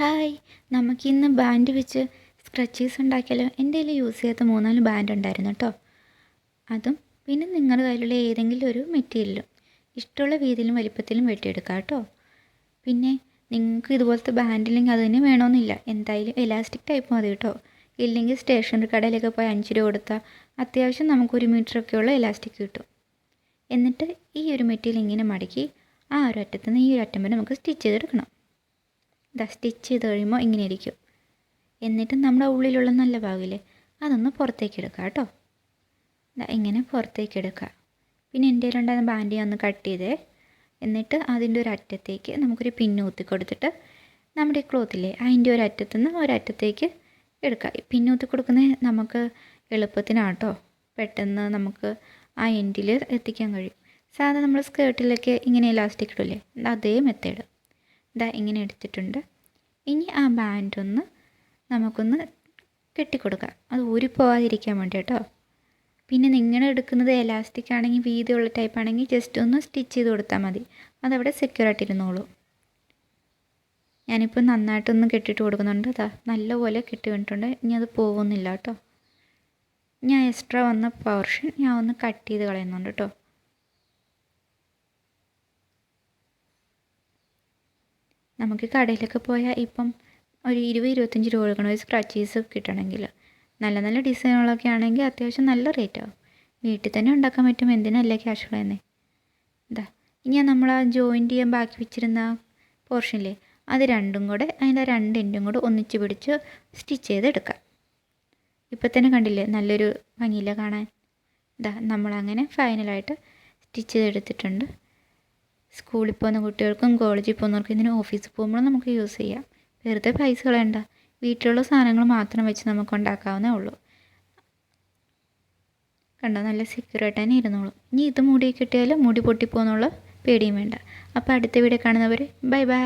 Hi, നമുക്കിന്ന് band വെച്ച് സ്ക്രച്ചീസ് ഉണ്ടാക്കിയാലോ? എൻ്റെ കയ്യിൽ യൂസ് ചെയ്യാത്ത 3-4 ബാൻഡ് ഉണ്ടായിരുന്നു കേട്ടോ. അതും പിന്നെ നിങ്ങളുടെ കയ്യിലുള്ള ഏതെങ്കിലും ഒരു മെറ്റീരിയലും ഇഷ്ടമുള്ള വീതിയിലും വലിപ്പത്തിലും വെട്ടിയെടുക്കാം കേട്ടോ. പിന്നെ നിങ്ങൾക്ക് ഇതുപോലത്തെ ബാൻഡ് ഇല്ലെങ്കിൽ അത് തന്നെ വേണമെന്നില്ല, എന്തായാലും എലാസ്റ്റിക് ടൈപ്പ് മതി കേട്ടോ. ഇല്ലെങ്കിൽ സ്റ്റേഷനറി കടയിലൊക്കെ പോയി 5 രൂപ കൊടുത്താൽ അത്യാവശ്യം നമുക്ക് 1 മീറ്ററൊക്കെയുള്ള എലാസ്റ്റിക് കിട്ടും. എന്നിട്ട് ഈ ഒരു മെറ്റീരിയൽ ഇങ്ങനെ മടക്കി ആ ഒരു അറ്റത്ത് നിന്ന് ഈ ഒരു അറ്റം വരെ നമുക്ക് സ്റ്റിച്ച് ചെയ്തെടുക്കണം. സ്റ്റിച്ച് ചെയ്ത് കഴിയുമ്പോൾ ഇങ്ങനെ ഇരിക്കും. എന്നിട്ട് നമ്മുടെ ഉള്ളിലുള്ള നല്ല ഭാഗമില്ലേ, അതൊന്ന് പുറത്തേക്ക് എടുക്കുക കേട്ടോ. ഇങ്ങനെ പുറത്തേക്ക് എടുക്കുക. പിന്നെ എൻ്റെ കയ്യിലുണ്ടായിരുന്ന ബാൻഡ് ഞാൻ ഒന്ന് കട്ട് ചെയ്തേ. എന്നിട്ട് അതിൻ്റെ ഒരു അറ്റത്തേക്ക് നമുക്കൊരു പിന്ന് കുത്തി കൊടുത്തിട്ട് നമ്മുടെ ക്ലോത്തില്ലേ അതിൻ്റെ ഒരു അറ്റത്തു നിന്ന് ഒരറ്റത്തേക്ക് എടുക്കുക. പിന്ന് കുത്തി കൊടുക്കുന്നത് നമുക്ക് എളുപ്പത്തിനാണ് കേട്ടോ. പെട്ടെന്ന് നമുക്ക് ആ എൻഡിൽ എത്തിക്കാൻ കഴിയും. സാധാരണ നമ്മൾ സ്കേർട്ടിലൊക്കെ ഇങ്ങനെ ഇലാസ്റ്റിക് ഇടില്ലേ, അതേ മെത്തേഡ്. ഇങ്ങനെ എടുത്തിട്ടുണ്ട്. ഇനി ആ ബാൻഡ് നമുക്കൊന്ന് കെട്ടിക്കൊടുക്കാം, അത് ഊരിപ്പോവാതിരിക്കാൻ വേണ്ടി കേട്ടോ. പിന്നെ നിങ്ങൾ എടുക്കുന്നത് എലാസ്റ്റിക് ആണെങ്കിൽ, വീതിയുള്ള ടൈപ്പ് ആണെങ്കിൽ ജസ്റ്റ് ഒന്ന് സ്റ്റിച്ച് ചെയ്ത് കൊടുത്താൽ മതി, അതവിടെ സെക്യൂറായിട്ടിരുന്നോളൂ. ഞാനിപ്പോൾ നന്നായിട്ടൊന്ന് കെട്ടിയിട്ട് കൊടുക്കുന്നുണ്ട്. നല്ലപോലെ കെട്ടി വേണ്ടിയിട്ടുണ്ട്. ഇനി അത് പോകുന്നില്ല കേട്ടോ. ഞാൻ എക്സ്ട്രാ വന്ന പോർഷൻ ഞാൻ ഒന്ന് കട്ട് ചെയ്ത് കളയുന്നുണ്ട് കേട്ടോ. നമുക്ക് കടയിലൊക്കെ പോയാൽ ഇപ്പം ഒരു 20-25 രൂപ കൊടുക്കണം ഒരു സ്ക്രാച്ചീസ് കിട്ടണമെങ്കിൽ. നല്ല നല്ല ഡിസൈനുകളൊക്കെ ആണെങ്കിൽ അത്യാവശ്യം നല്ല റേറ്റ് ആവും. വീട്ടിൽ തന്നെ ഉണ്ടാക്കാൻ പറ്റും, എന്തിനല്ലേ ക്യാഷ് കളയുന്നത്. ഇനി നമ്മൾ ആ ജോയിൻറ്റ് ചെയ്യാൻ ബാക്കി വെച്ചിരുന്ന പോർഷനില്ലേ, അത് രണ്ടും കൂടെ അതിൻ്റെ 2 എൻഡും കൂടെ ഒന്നിച്ച് പിടിച്ച് സ്റ്റിച്ച് ചെയ്തെടുക്കാം. ഇപ്പം തന്നെ കണ്ടില്ലേ, നല്ലൊരു ഭംഗിയില്ല കാണാൻ. നമ്മളങ്ങനെ ഫൈനലായിട്ട് സ്റ്റിച്ച് ചെയ്തെടുത്തിട്ടുണ്ട്. സ്കൂളിൽ പോകുന്ന കുട്ടികൾക്കും കോളേജിൽ പോകുന്നവർക്കും ഇതിന് ഓഫീസിൽ പോകുമ്പോഴും നമുക്ക് യൂസ് ചെയ്യാം. വെറുതെ പൈസ കളയണ്ട, വീട്ടിലുള്ള സാധനങ്ങൾ മാത്രം വെച്ച് നമുക്ക് ഉണ്ടാക്കാവുന്നേ ഉള്ളൂ. കണ്ടോ, നല്ല സെക്യൂറായിട്ട് തന്നെ ഇരുന്നോളൂ. ഇനി ഇത് മുടി കിട്ടിയാലും മുടി പൊട്ടിപ്പോകുന്നുള്ള പേടിയും വേണ്ട. അപ്പോൾ അടുത്ത വീഡിയോ കാണുന്നവരെ ബൈ ബൈ.